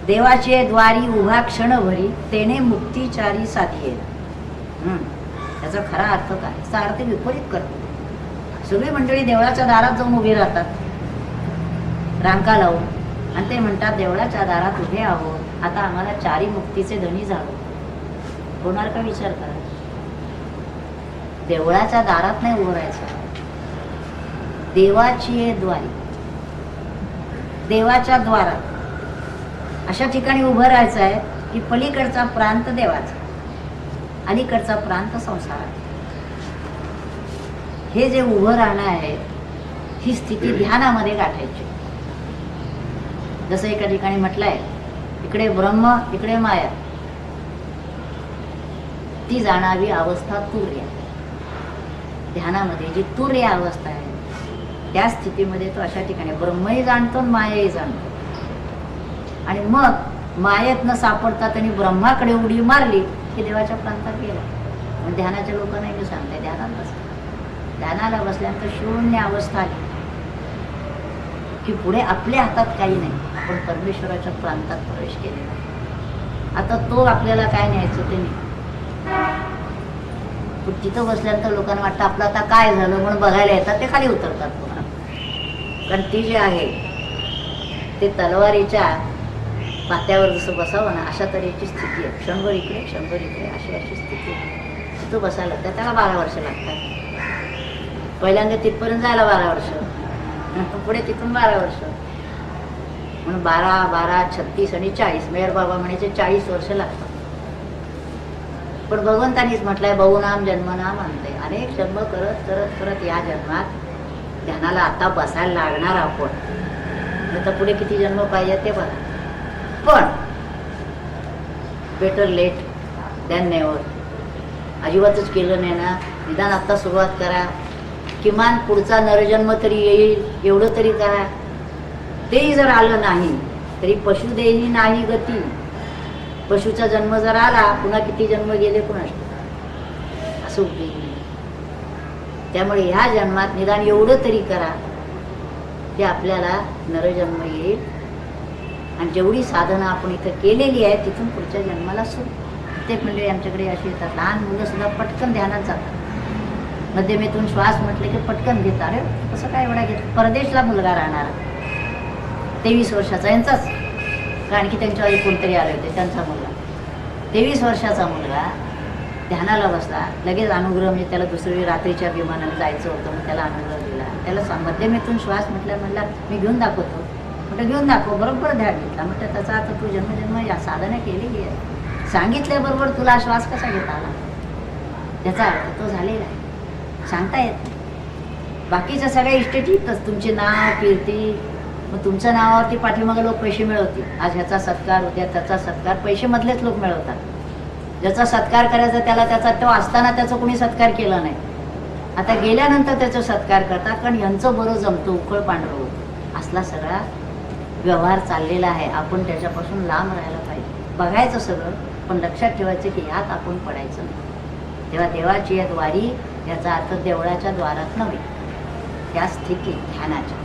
देवाचे द्वारी उभा क्षणभरी तेने मुक्तीचारी साधिये. त्याचा खरा अर्थ काय? त्याचा अर्थ विपरीत करतो. सगळी मंडळी देवळाच्या दारात जाऊन उभी राहतात रांका लावून आणि ते म्हणतात देवळाच्या दारात उभे आहोत, आता आम्हाला चारी मुक्तीचे धनी झालो. होणार का विचार करा. देवळाच्या दारात नाही उभं राहायचं, देवाची द्वारी, देवाच्या द्वारात अशा ठिकाणी उभं राहायचं आहे की पलीकडचा प्रांत देवाचा, अलीकडचा प्रांत संसाराचा. हे जे उभं राहणं आहे ही स्थिती ध्यानामध्ये गाठायची. जसं एका ठिकाणी म्हटलंय, इकडे ब्रह्म इकडे माया, ती जाणावी अवस्था तुर्य. ध्यानामध्ये जी तुर्य अवस्था आहे त्या स्थितीमध्ये तो अशा ठिकाणी ब्रह्मही जाणतो मायाही जाणतो. आणि मग मायेत न सापडता त्यांनी ब्रह्माकडे उडी मारली की देवाच्या प्रांतात गेला. पण ध्यानाच्या लोकांना मी सांगते, ध्यानात बसला, ध्यानाला बसल्यानंतर शून्य अवस्था आली की पुढे आपल्या हातात काही नाही, आपण परमेश्वराच्या प्रांतात प्रवेश केलेला. आता तो आपल्याला काय न्यायचं ते नाही. तिथं बसल्यानंतर लोकांना वाटतं आपलं आता काय झालं म्हणून बघायला येतात, ते खाली उतरतात पुन्हा. कारण ती जी आहे ते तलवारीच्या पात्यावर जसं बसावं ना अशा तऱ्हेची स्थिती आहे. क्षणभर इकडे क्षणभर इकडे अशी स्थिती आहे. तिथं बसायला लागतं, त्याला 12 वर्ष लागतात. पहिल्यांदा तिथपर्यंत जायला 12 वर्ष, पुढे तिथून 12 वर्ष, म्हणून 12, 12, 36 आणि 40. मेहर बाबा म्हणायचे 40 वर्ष लागतात. पण भगवंतानीच म्हटलंय बहुनाम जन्मनाम आणते. अनेक जन्म करत करत करत या जन्मात ध्यानाला आता बसायला लागणार आपण. आता पुढे किती जन्म पाहिजे ते बघा. पण बेटर लेट दॅन नेव्हर. अजिबातच केलं नाही ना, निदान आता सुरुवात करा. किमान पुढचा नरजन्म तरी येईल एवढं तरी करा. तेही जर आलं नाही तरी पशु देही नाही गती. पशुचा जन्म जर आला पुन्हा किती जन्म गेले कुणास असं उपयोग नाही. त्यामुळे ह्या जन्मात निदान एवढं तरी करा की आपल्याला नरजन्म येईल. आणि जेवढी साधना आपण इथं केलेली आहे तिथून पुढच्या जन्माला सुरू. प्रत्येक मंडळी आमच्याकडे अशी येतात, लहान मुलं सुद्धा पटकन ध्यानात जातात. मध्यमेतून श्वास म्हटले की पटकन घेतात. अरे कसं काय एवढा घेत. परदेशला मुलगा राहणारा 23 वर्षाचा यांचाच, कारण की त्यांच्या आधी कोणतरी आले होते, त्यांचा मुलगा 23 वर्षाचा मुलगा ध्यानाला बसला. लगेच अनुग्रह, म्हणजे त्याला दुसरी रात्रीच्या विमानाने जायचं होतं, मग त्याला अनुग्रह दिला. त्याला मध्यमेतून श्वास म्हटल्या म्हणला मी घेऊन दाखवतो. म्हटलं घेऊन दाखव. बरोबर ध्यान घेतला. म्हटलं त्याचा आता तू जन्मजन्म या साधना केलेली आहे, सांगितल्याबरोबर तुला श्वास कसा घेता आला, त्याचा अर्थ तो झालेला आहे. सांगता येत नाही. बाकीच्या सगळ्या इष्टेटीतच तुमचे नाव कीर्ती, मग तुमच्या नावावरती पाठीमागे लोक पैसे मिळवतील. आज ह्याचा सत्कार, उद्या त्याचा सत्कार, पैसे मधलेच लोक मिळवतात. ज्याचा सत्कार करायचा त्याला त्याचा, तो असताना त्याचा कोणी सत्कार केला नाही, आता गेल्यानंतर त्याचा सत्कार करतात. कारण यांचं बरं जमतं, उखळ पांढरं होतं. असला सगळा व्यवहार चाललेला आहे. आपण त्याच्यापासून लांब राहायला पाहिजे. बघायचं सगळं, पण लक्षात ठेवायचं की यात आपण पडायचं नाही. तेव्हा देवाची या द्वारी याचा अर्थ देवळाच्या द्वारात नव्हे, त्या स्थितीत ध्यानाच्या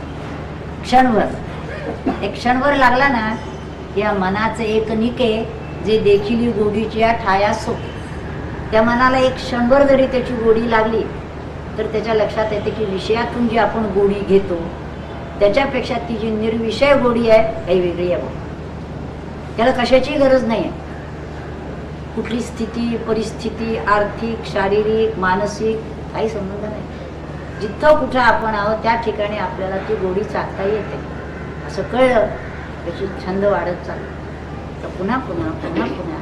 क्षणभर, एक क्षणभर लागला ना या मनाचे एक निके जे देखील गोडीची ठाया सो. त्या मनाला एक क्षणभर जरी त्याची गोडी लागली तर त्याच्या लक्षात येते की विषयातून जी आपण गोडी घेतो त्याच्यापेक्षा ती जी निर्विषय गोडी आहे काही वेगळी आहे. त्याला कशाची गरज नाही आहे. कुठली स्थिती, परिस्थिती, आर्थिक, शारीरिक, मानसिक काही संबंध नाही. जिथं कुठं आपण आहोत त्या ठिकाणी आपल्याला ती गोडी चाकता येते. असं कळलं त्याची छंद वाढत चालतो. तर पुन्हा पुन्हा पुन्हा पुन्हा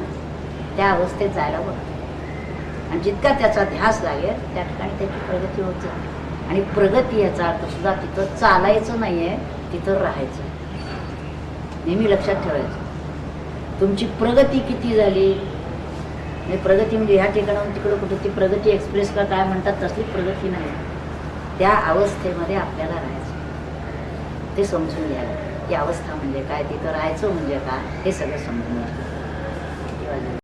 त्या अवस्थेत जायला बघतो. आणि जितका त्याचा ध्यास लागेल त्या ठिकाणी त्याची प्रगती होत जाते. आणि प्रगती याचा अर्थ सुद्धा तिथं चालायचं नाही आहे, तिथं राहायचं. नेहमी लक्षात ठेवायचं तुमची प्रगती किती झाली. प्रगती म्हणजे ह्या ठिकाणाहून तिकडं कुठं ती प्रगती एक्सप्रेस का काय म्हणतात तसली प्रगती नाही. त्या अवस्थेमध्ये आपल्याला राहायचं, ते समजून घ्यायला. ती अवस्था म्हणजे काय, तिथं राहायचं म्हणजे काय, हे सगळं समजून घ्यायचं.